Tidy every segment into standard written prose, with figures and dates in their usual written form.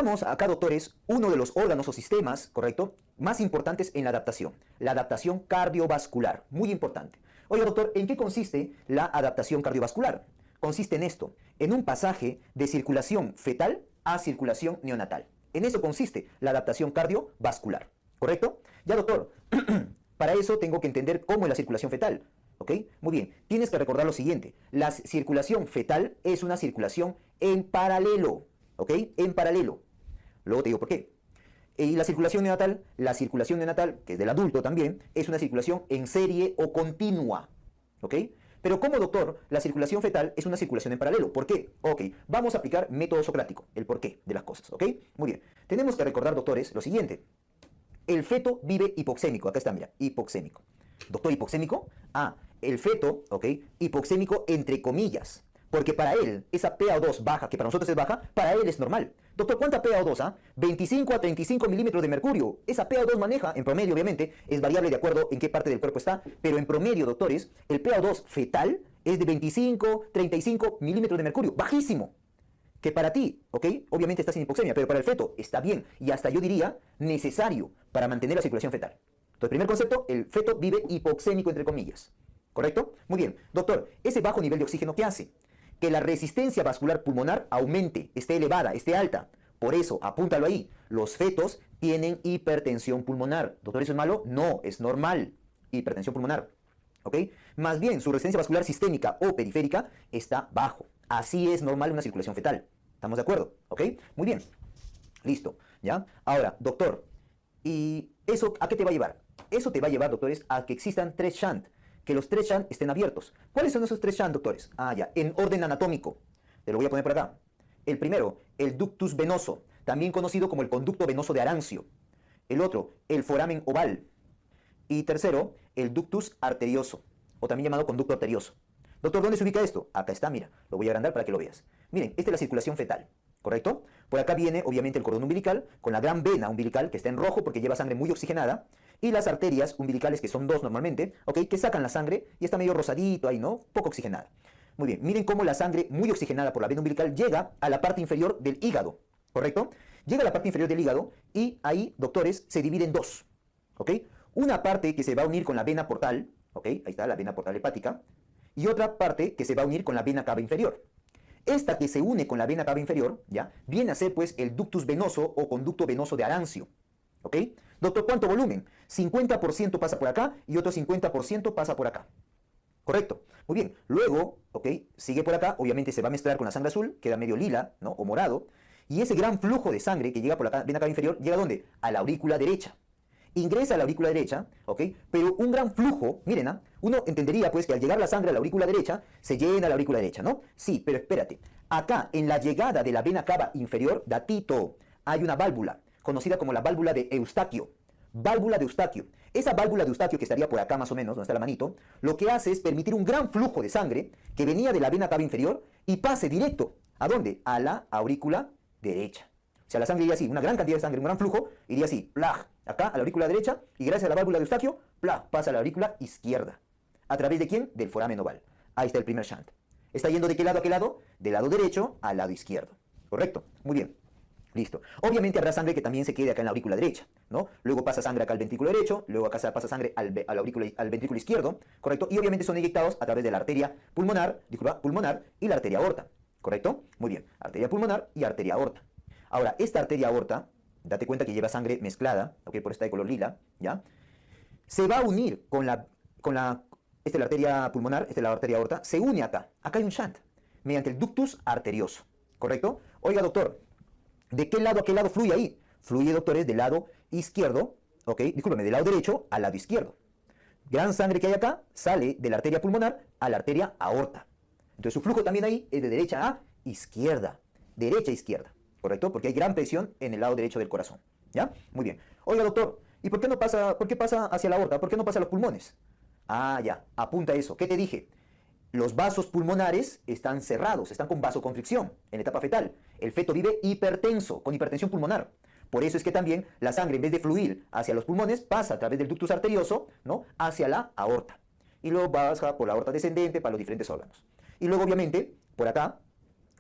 Veamos acá, doctores, uno de los órganos o sistemas, ¿correcto?, más importantes en la adaptación cardiovascular, muy importante. Oiga, doctor, ¿en qué consiste la adaptación cardiovascular? Consiste en esto, en un pasaje de circulación fetal a circulación neonatal. En eso consiste la adaptación cardiovascular, ¿correcto? Ya, doctor, para eso tengo que entender cómo es la circulación fetal, ¿ok? Muy bien, tienes que recordar lo siguiente, la circulación fetal es una circulación en paralelo, ¿ok? En paralelo. Luego te digo por qué. Y la circulación neonatal, que es del adulto también, es una circulación en serie o continua, ¿ok? Pero como, doctor, la circulación fetal es una circulación en paralelo. ¿Por qué? Ok, vamos a aplicar método socrático, el porqué de las cosas, ¿ok? Muy bien. Tenemos que recordar, doctores, lo siguiente. El feto vive hipoxémico. Acá está, mira, hipoxémico. Doctor, ¿hipoxémico? Ah, el feto, ¿ok? Hipoxémico entre comillas. Porque para él, esa PaO2 baja, que para nosotros es baja, para él es normal. Doctor, ¿cuánta PaO2? 25 a 35 milímetros de mercurio. Esa PaO2 maneja, en promedio, obviamente, es variable de acuerdo en qué parte del cuerpo está, pero en promedio, doctores, el PaO2 fetal es de 25, 35 milímetros de mercurio. Bajísimo. Que para ti, ¿ok? Obviamente estás en hipoxemia, pero para el feto está bien y hasta yo diría necesario para mantener la circulación fetal. Entonces, primer concepto, el feto vive hipoxémico, entre comillas. ¿Correcto? Muy bien. Doctor, ese bajo nivel de oxígeno, ¿qué hace? Que la resistencia vascular pulmonar aumente, esté elevada, esté alta. Por eso, apúntalo ahí, los fetos tienen hipertensión pulmonar. Doctor, ¿eso es malo? No, es normal. Hipertensión pulmonar. ¿Ok? Más bien, su resistencia vascular sistémica o periférica está bajo. Así es normal una circulación fetal. ¿Estamos de acuerdo? ¿Ok? Muy bien. Listo. ¿Ya? Ahora, doctor, ¿y eso a qué te va a llevar? Eso te va a llevar, doctores, a que existan 3 shunt. Que los 3 shunt estén abiertos. ¿Cuáles son esos 3 shunt, doctores? Ah, ya, en orden anatómico. Te lo voy a poner por acá. El primero, el ductus venoso, también conocido como el conducto venoso de Arancio. El otro, el foramen oval. Y tercero, el ductus arterioso, o también llamado conducto arterioso. Doctor, ¿dónde se ubica esto? Acá está, mira, lo voy a agrandar para que lo veas. Miren, esta es la circulación fetal, ¿correcto? Por acá viene, obviamente, el cordón umbilical, con la gran vena umbilical, que está en rojo porque lleva sangre muy oxigenada, y las arterias umbilicales, que son 2 normalmente, ¿ok? Que sacan la sangre y está medio rosadito ahí, ¿no? Poco oxigenada. Muy bien, miren cómo la sangre muy oxigenada por la vena umbilical llega a la parte inferior del hígado, ¿correcto? Llega a la parte inferior del hígado y ahí, doctores, se divide en 2, ¿ok? Una parte que se va a unir con la vena portal, ¿ok? Ahí está la vena portal hepática, y otra parte que se va a unir con la vena cava inferior. Esta que se une con la vena cava inferior, ¿ya? Viene a ser, pues, el ductus venoso o conducto venoso de Arancio, ¿ok? Doctor, ¿cuánto volumen? 50% pasa por acá y otro 50% pasa por acá. Correcto. Muy bien. Luego, ¿ok? Sigue por acá, obviamente se va a mezclar con la sangre azul, queda medio lila, ¿no? O morado. Y ese gran flujo de sangre que llega por la vena cava inferior, ¿llega a dónde? A la aurícula derecha. Ingresa a la aurícula derecha, ¿ok? Pero un gran flujo, miren, uno entendería pues que al llegar la sangre a la aurícula derecha, se llena la aurícula derecha, ¿no? Sí, pero espérate. Acá, en la llegada de la vena cava inferior, datito, hay una válvula, conocida como la válvula de Eustaquio. Válvula de Eustaquio. Esa válvula de Eustaquio, que estaría por acá más o menos, donde está la manito, lo que hace es permitir un gran flujo de sangre que venía de la vena cava inferior y pase directo, ¿a dónde? A la aurícula derecha. O sea, la sangre iría así, una gran cantidad de sangre, un gran flujo, iría así, ¡plah! Acá a la aurícula derecha y gracias a la válvula de Eustaquio, ¡plah! Pasa a la aurícula izquierda. ¿A través de quién? Del foramen oval. Ahí está el primer shunt. ¿Está yendo de qué lado a qué lado? Del lado derecho al lado izquierdo. ¿Correcto? Muy bien. Listo. Obviamente habrá sangre que también se quede acá en la aurícula derecha, ¿no? Luego pasa sangre acá al ventrículo derecho, luego acá pasa sangre al ventrículo izquierdo, ¿correcto? Y obviamente son inyectados a través de la arteria pulmonar, pulmonar y la arteria aorta, ¿correcto? Muy bien. Arteria pulmonar y arteria aorta. Ahora, esta arteria aorta, date cuenta que lleva sangre mezclada, ¿ok? Por eso está de color lila, ¿ya? Se va a unir esta es la arteria pulmonar, esta es la arteria aorta, se une acá. Acá hay un shunt, mediante el ductus arterioso, ¿correcto? Oiga, doctor, ¿de qué lado a qué lado fluye ahí? Fluye, doctores, del lado izquierdo, ¿ok? Discúlpeme, del lado derecho al lado izquierdo. Gran sangre que hay acá sale de la arteria pulmonar a la arteria aorta. Entonces su flujo también ahí es de derecha a izquierda, derecha a izquierda. ¿Correcto? Porque hay gran presión en el lado derecho del corazón. ¿Ya? Muy bien. Oiga, doctor, ¿y por qué pasa hacia la aorta? ¿Por qué no pasa a los pulmones? Ah, ya, apunta eso. ¿Qué te dije? Los vasos pulmonares están cerrados, están con vasoconstricción en etapa fetal. El feto vive hipertenso, con hipertensión pulmonar. Por eso es que también la sangre, en vez de fluir hacia los pulmones, pasa a través del ductus arterioso, ¿no? Hacia la aorta. Y luego baja por la aorta descendente para los diferentes órganos. Y luego, obviamente, por acá,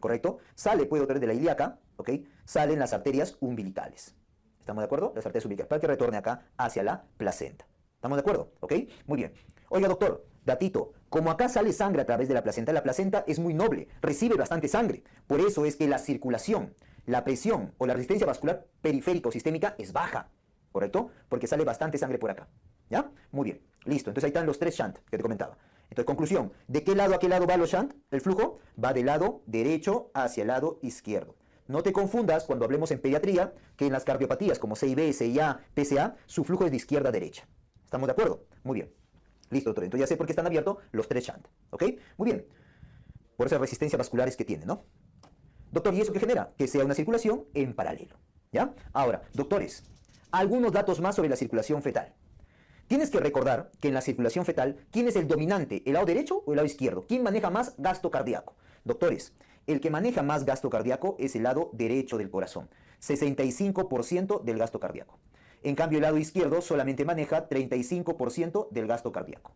¿correcto? Sale, puede doctores, de la ilíaca, ¿ok? Salen las arterias umbilicales. ¿Estamos de acuerdo? Las arterias umbilicales, para que retorne acá hacia la placenta. ¿Estamos de acuerdo? ¿Ok? Muy bien. Oiga, doctor, datito, como acá sale sangre a través de la placenta es muy noble, recibe bastante sangre. Por eso es que la circulación, la presión o la resistencia vascular periférica o sistémica es baja, ¿correcto? Porque sale bastante sangre por acá. ¿Ya? Muy bien. Listo. Entonces ahí están los 3 shunt que te comentaba. Entonces, conclusión, ¿de qué lado a qué lado va los shunt? El flujo va del lado derecho hacia el lado izquierdo. No te confundas cuando hablemos en pediatría que en las cardiopatías como CIB, CIA, PCA, su flujo es de izquierda a derecha. ¿Estamos de acuerdo? Muy bien. Listo, doctor. Entonces ya sé por qué están abiertos los 3 shunt. ¿Ok? Muy bien. Por esas resistencias vasculares que tiene, ¿no? Doctor, ¿y eso qué genera? Que sea una circulación en paralelo. ¿Ya? Ahora, doctores, algunos datos más sobre la circulación fetal. Tienes que recordar que en la circulación fetal, ¿quién es el dominante? ¿El lado derecho o el lado izquierdo? ¿Quién maneja más gasto cardíaco? Doctores, el que maneja más gasto cardíaco es el lado derecho del corazón. 65% del gasto cardíaco. En cambio, el lado izquierdo solamente maneja 35% del gasto cardíaco.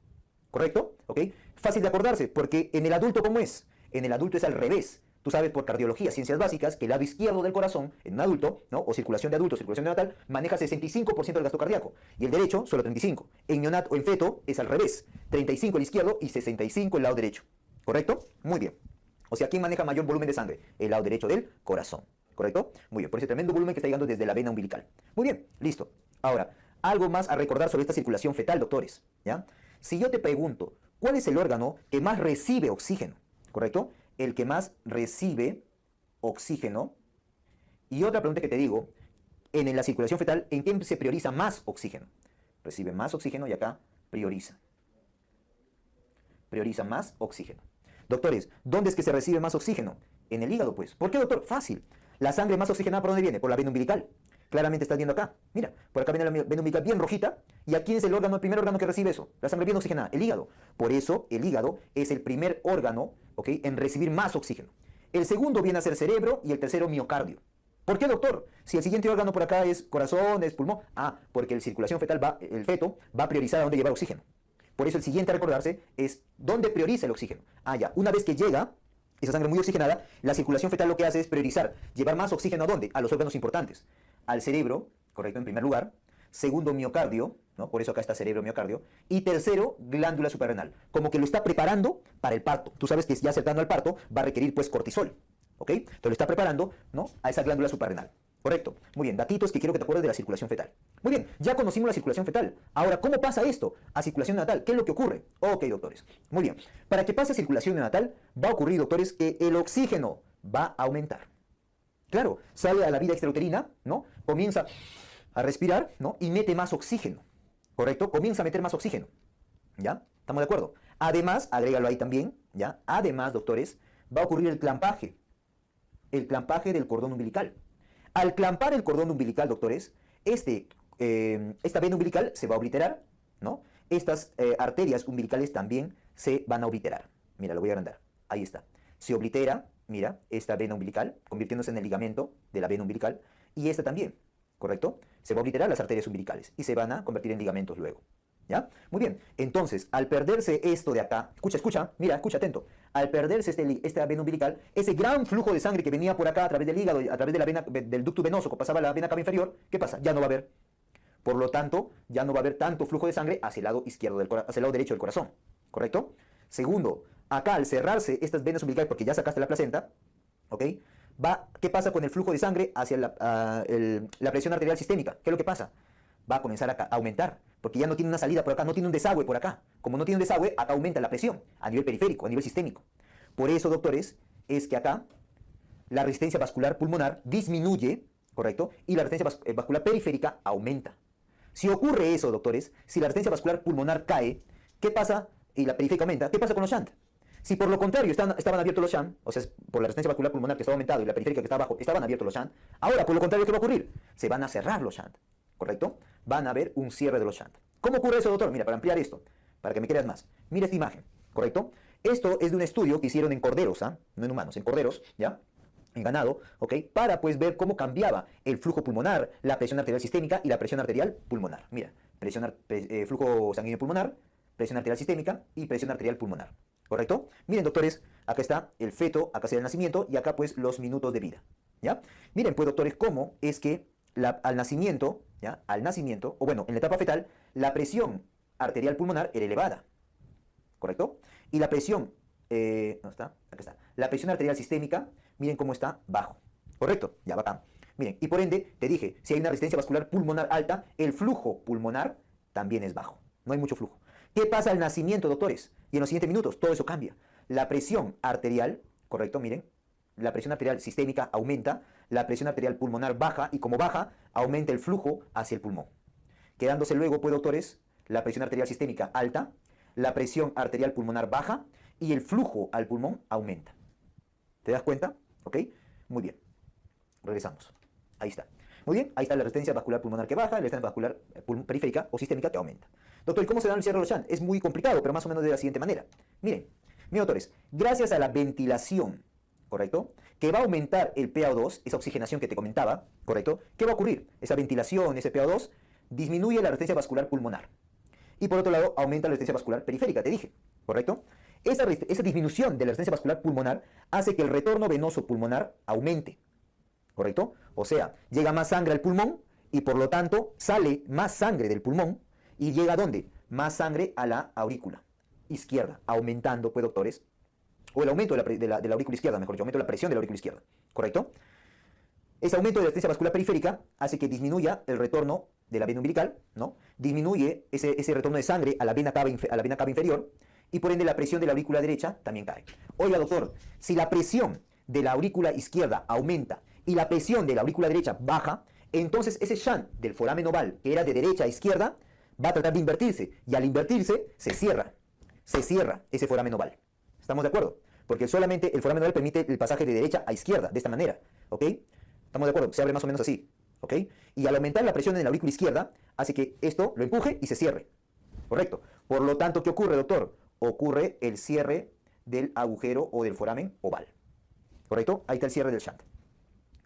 ¿Correcto? ¿Ok? Fácil de acordarse, porque en el adulto, ¿cómo es? En el adulto es al revés. Tú sabes por cardiología, ciencias básicas, que el lado izquierdo del corazón, en un adulto, ¿no? O circulación de adulto, circulación neonatal, maneja 65% del gasto cardíaco. Y el derecho, solo 35%. En neonato o en feto es al revés. 35% el izquierdo y 65% el lado derecho. ¿Correcto? Muy bien. O sea, ¿quién maneja mayor volumen de sangre? El lado derecho del corazón. ¿Correcto? Muy bien. Por ese tremendo volumen que está llegando desde la vena umbilical. Muy bien. Listo. Ahora, algo más a recordar sobre esta circulación fetal, doctores. ¿Ya? Si yo te pregunto, ¿cuál es el órgano que más recibe oxígeno? ¿Correcto? El que más recibe oxígeno. Y otra pregunta que te digo, en la circulación fetal, ¿en qué se prioriza más oxígeno? Recibe más oxígeno y acá prioriza. Prioriza más oxígeno. Doctores, ¿dónde es que se recibe más oxígeno? En el hígado, pues. ¿Por qué, doctor? Fácil. La sangre más oxigenada, ¿por dónde viene? Por la vena umbilical. Claramente estás viendo acá. Mira, por acá viene la vena umbilical bien rojita. ¿Y aquí es el órgano, el primer órgano que recibe eso? La sangre bien oxigenada, el hígado. Por eso, el hígado es el primer órgano, ¿ok?, en recibir más oxígeno. El segundo viene a ser cerebro y el tercero miocardio. ¿Por qué, doctor? Si el siguiente órgano por acá es corazón, es pulmón. Ah, porque la circulación fetal va, el feto va a priorizar a dónde llevar oxígeno. Por eso el siguiente a recordarse es dónde prioriza el oxígeno. Ah, ya. Una vez que llega esa sangre muy oxigenada, la circulación fetal lo que hace es priorizar, llevar más oxígeno ¿a dónde? A los órganos importantes. Al cerebro, correcto, en primer lugar. Segundo, miocardio, ¿no? Por eso acá está cerebro, miocardio. Y tercero, glándula suprarrenal. Como que lo está preparando para el parto. Tú sabes que ya acercando al parto va a requerir pues cortisol. ¿Ok? Entonces lo está preparando, ¿no?, a esa glándula suprarrenal. Correcto. Muy bien, datitos que quiero que te acuerdes de la circulación fetal. Muy bien, ya conocimos la circulación fetal. Ahora, ¿cómo pasa esto a circulación neonatal? ¿Qué es lo que ocurre? Ok, doctores. Muy bien. Para que pase a circulación neonatal, va a ocurrir, doctores, que el oxígeno va a aumentar. Claro, sale a la vida extrauterina, ¿no? Comienza a respirar, ¿no? Y mete más oxígeno. ¿Correcto? Comienza a meter más oxígeno. ¿Ya? ¿Estamos de acuerdo? Además, agrégalo ahí también, ¿ya? Además, doctores, va a ocurrir el clampaje. El clampaje del cordón umbilical. Al clampar el cordón umbilical, doctores, esta vena umbilical se va a obliterar, ¿no? Estas arterias umbilicales también se van a obliterar. Mira, lo voy a agrandar. Ahí está. Se oblitera, mira, esta vena umbilical, convirtiéndose en el ligamento de la vena umbilical, y esta también, ¿correcto? Se va a obliterar las arterias umbilicales y se van a convertir en ligamentos luego. ¿Ya? Muy bien. Entonces, al perderse esto de acá, escucha, mira, escucha atento. Al perderse esta vena umbilical, ese gran flujo de sangre que venía por acá a través del hígado, a través de la vena, del ducto venoso que pasaba a la vena cava inferior, ¿qué pasa? Ya no va a haber. Por lo tanto, ya no va a haber tanto flujo de sangre hacia el lado izquierdo hacia el lado derecho del corazón. ¿Correcto? Segundo, acá al cerrarse estas venas umbilicales, porque ya sacaste la placenta, ¿ok? ¿Qué pasa con el flujo de sangre hacia la presión arterial sistémica? ¿Qué es lo que pasa? Va a comenzar a aumentar, porque ya no tiene una salida por acá, no tiene un desagüe por acá. Como no tiene un desagüe, acá aumenta la presión a nivel periférico, a nivel sistémico. Por eso, doctores, es que acá la resistencia vascular pulmonar disminuye, ¿correcto? Y la resistencia vascular periférica aumenta. Si ocurre eso, doctores, si la resistencia vascular pulmonar cae, ¿qué pasa? Y la periférica aumenta, ¿qué pasa con los shunt? Si por lo contrario estaban abiertos los shunt, o sea, por la resistencia vascular pulmonar que estaba aumentado y la periférica que estaba abajo, estaban abiertos los shunt, ahora por lo contrario, ¿qué va a ocurrir? Se van a cerrar los shunt. ¿Correcto? Van a haber un cierre de los shunt. ¿Cómo ocurre eso, doctor? Mira, para ampliar esto, para que me creas más. Mira esta imagen, ¿correcto? Esto es de un estudio que hicieron en corderos, ¿ah? No en humanos, en corderos, ¿ya? En ganado, ¿ok? Para pues ver cómo cambiaba el flujo pulmonar, la presión arterial sistémica y la presión arterial pulmonar. Mira, flujo sanguíneo pulmonar, presión arterial sistémica y presión arterial pulmonar. ¿correcto? Miren, doctores, acá está el feto, acá está el nacimiento y acá pues los minutos de vida, ¿ya? Miren, pues, doctores, cómo es que al nacimiento, ¿ya? Al nacimiento, o bueno, en la etapa fetal, la presión arterial pulmonar era elevada, ¿correcto? Y la presión, ¿dónde está? Acá está. La presión arterial sistémica, miren cómo está, bajo, ¿correcto? Ya, bacán. Miren, y por ende, te dije, si hay una resistencia vascular pulmonar alta, el flujo pulmonar también es bajo, no hay mucho flujo. ¿Qué pasa al nacimiento, doctores? Y en los siguientes minutos, todo eso cambia. La presión arterial, ¿correcto? Miren, la presión arterial sistémica aumenta, la presión arterial pulmonar baja, y como baja, aumenta el flujo hacia el pulmón. Quedándose luego, pues, doctores, la presión arterial sistémica alta, la presión arterial pulmonar baja, y el flujo al pulmón aumenta. ¿Te das cuenta? ¿Ok? Muy bien. Regresamos. Ahí está. Muy bien, ahí está la resistencia vascular pulmonar que baja, la resistencia vascular periférica o sistémica que aumenta. Doctor, ¿y cómo se da el cierre de los shunt? Es muy complicado, pero más o menos de la siguiente manera. Miren, doctores, gracias a la ventilación, ¿correcto? Que va a aumentar el PaO2, esa oxigenación que te comentaba, ¿correcto? ¿Qué va a ocurrir? Esa ventilación, ese PaO2, disminuye la resistencia vascular pulmonar. Y por otro lado, aumenta la resistencia vascular periférica, te dije, ¿correcto? Esa disminución de la resistencia vascular pulmonar hace que el retorno venoso pulmonar aumente, ¿correcto? O sea, llega más sangre al pulmón y por lo tanto sale más sangre del pulmón y llega ¿a dónde? Más sangre a la aurícula izquierda, aumentando, pues, doctores, o el aumento de la aurícula izquierda, mejor dicho, aumento de la presión de la aurícula izquierda, ¿correcto? Ese aumento de la resistencia vascular periférica hace que disminuya el retorno de la vena umbilical, ¿no? Disminuye ese retorno de sangre a la vena cava inferior y por ende la presión de la aurícula derecha también cae. Oiga, doctor, si la presión de la aurícula izquierda aumenta y la presión de la aurícula derecha baja, entonces ese shunt del foramen oval, que era de derecha a izquierda, va a tratar de invertirse, y al invertirse se cierra ese foramen oval. ¿Estamos de acuerdo? Porque solamente el foramen oval permite el pasaje de derecha a izquierda, de esta manera, ¿ok? ¿Estamos de acuerdo? Se abre más o menos así, ¿ok? Y al aumentar la presión en la aurícula izquierda, hace que esto lo empuje y se cierre, ¿correcto? Por lo tanto, ¿qué ocurre, doctor? Ocurre el cierre del agujero o del foramen oval, ¿correcto? Ahí está el cierre del shunt.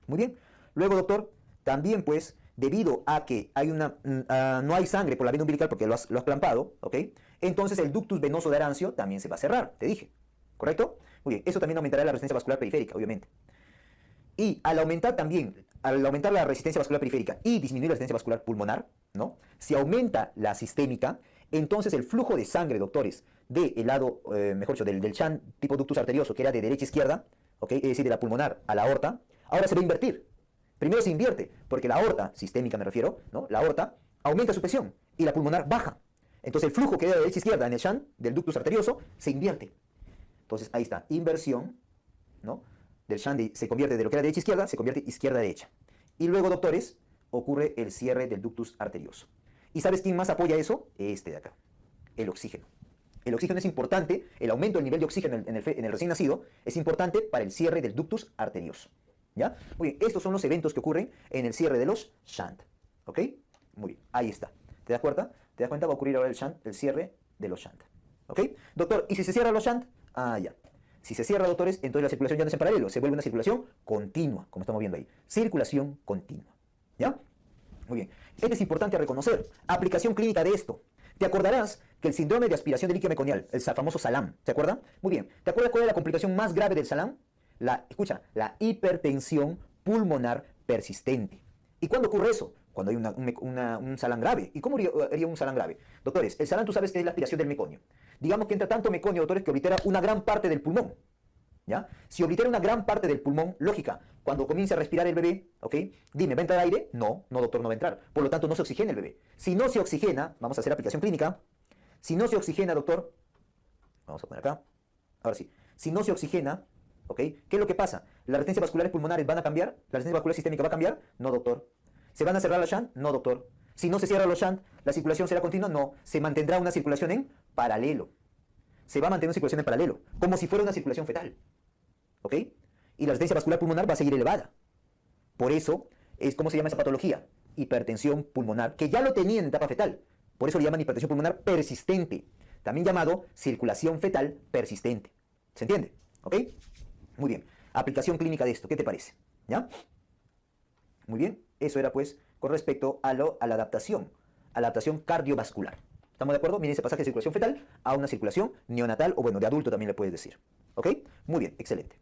Muy bien. Luego, doctor, también pues, debido a que hay no hay sangre por la vena umbilical porque lo has clampado, ¿ok? Entonces el ductus venoso de Arancio también se va a cerrar, te dije, ¿correcto? Muy bien, eso también aumentará la resistencia vascular periférica, obviamente. Y al aumentar la resistencia vascular periférica y disminuir la resistencia vascular pulmonar, ¿no? Si aumenta la sistémica, entonces el flujo de sangre, doctores, del lado, mejor dicho, del shunt tipo ductus arterioso, que era de derecha a izquierda, ¿ok? Es decir, de la pulmonar a la aorta, ahora se va a invertir. Primero se invierte, porque la aorta, sistémica me refiero, ¿no? La aorta aumenta su presión y la pulmonar baja. Entonces el flujo que era de derecha a izquierda en el shunt del ductus arterioso se invierte. Entonces ahí está, inversión, ¿no? Del shunt se convierte de lo que era derecha a izquierda, se convierte izquierda a derecha. Y luego, doctores, ocurre el cierre del ductus arterioso. ¿Y sabes quién más apoya eso? Este de acá, el oxígeno. El oxígeno es importante, el aumento del nivel de oxígeno en el recién nacido es importante para el cierre del ductus arterioso. ¿Ya? Muy bien, estos son los eventos que ocurren en el cierre de los shunt. ¿Ok? Muy bien, ahí está. ¿Te das cuenta? ¿Te das cuenta? Va a ocurrir ahora el cierre de los shunt. ¿Ok? Doctor, ¿y si se cierran los shunt? Ah, ya. Si se cierra, doctores, entonces la circulación ya no es en paralelo, se vuelve una circulación continua, como estamos viendo ahí. Circulación continua. ¿Ya? Muy bien. Esto es importante a reconocer. Aplicación clínica de esto. Te acordarás que el síndrome de aspiración de líquido meconial, el famoso SALAM, ¿te acuerdas? Muy bien. ¿Te acuerdas cuál es la complicación más grave del SALAM? Escucha, la hipertensión pulmonar persistente. ¿Y cuándo ocurre eso? Cuando hay un SALAM grave. ¿Y cómo haría un SALAM grave? Doctores, el SALAM tú sabes que es la aspiración del meconio. Digamos que entra tanto meconio, doctores, que oblitera una gran parte del pulmón. ¿Ya? Si oblitera una gran parte del pulmón, lógica, cuando comience a respirar el bebé, ¿ok? Dime, ¿va a entrar aire? No, doctor, no va a entrar. Por lo tanto, no se oxigena el bebé. Si no se oxigena, vamos a hacer aplicación clínica. Si no se oxigena, doctor, vamos a poner acá. Ahora sí. Si no se oxigena, ¿ok? ¿Qué es lo que pasa? ¿Las resistencias vasculares pulmonares van a cambiar? ¿La resistencia vascular sistémica va a cambiar? No, doctor. ¿Se van a cerrar los shunt? No, doctor. Si no se cierran los shunt, ¿la circulación será continua? No. Se mantendrá una circulación en paralelo. Se va a mantener una circulación en paralelo, como si fuera una circulación fetal. ¿Ok? Y la resistencia vascular pulmonar va a seguir elevada. Por eso, ¿cómo se llama esa patología? Hipertensión pulmonar, que ya lo tenía en etapa fetal. Por eso le llaman hipertensión pulmonar persistente. También llamado circulación fetal persistente. ¿Se entiende? ¿Ok? Muy bien. Aplicación clínica de esto, ¿qué te parece? ¿Ya? Muy bien. Eso era pues con respecto a la adaptación cardiovascular. ¿Estamos de acuerdo? Miren ese pasaje de circulación fetal a una circulación neonatal o bueno, de adulto también le puedes decir. ¿Ok? Muy bien, excelente.